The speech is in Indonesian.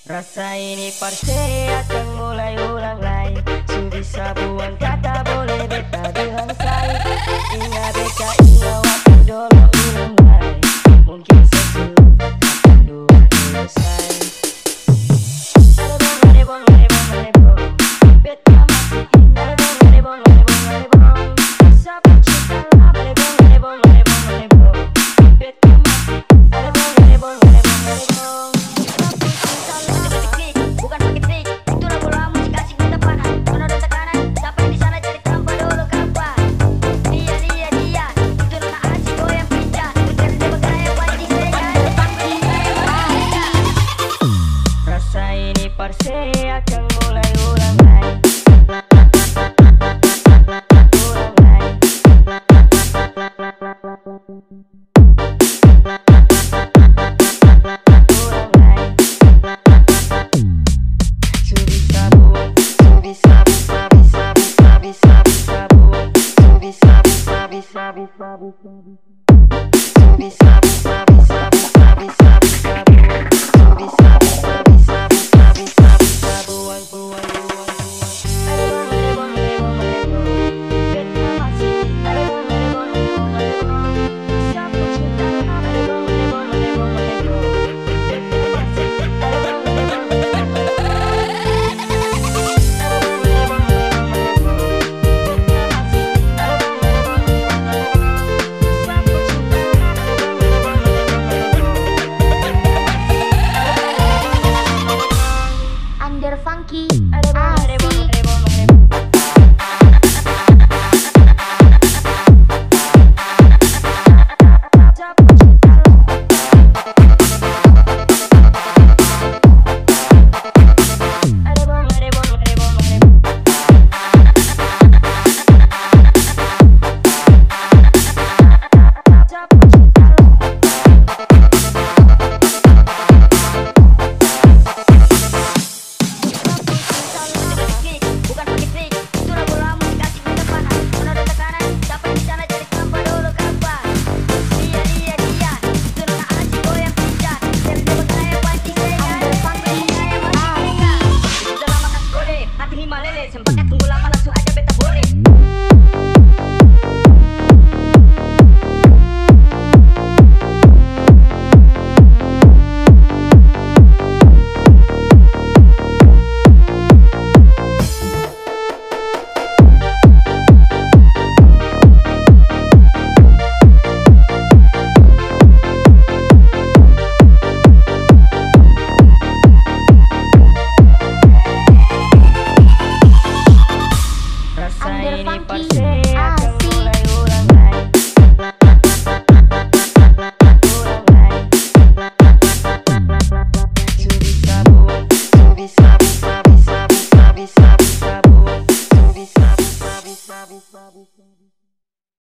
Rasa ini parse akan mulai ulang lagi. Sudi sabuan kata boleh beta bilang say. Ingat beka ingat waktu dulu ulang lagi. Mungkin sesuatu akan dua selesai. Beta masih ingat siapa cinta lah. Beta masih bukan pakai trik, itu lagu lama jika asik kita panas. Mana ada tekanan, siapa di sana cari tanpa dulu kapan. Dia, itu nona asik goyang pindah. Bener dia bergaya pancing saya. Rasa ini parse akan mulai ulang lagi. Funky, sempatnya tunggu lama langsung aja beta boleh. Rasa ini parse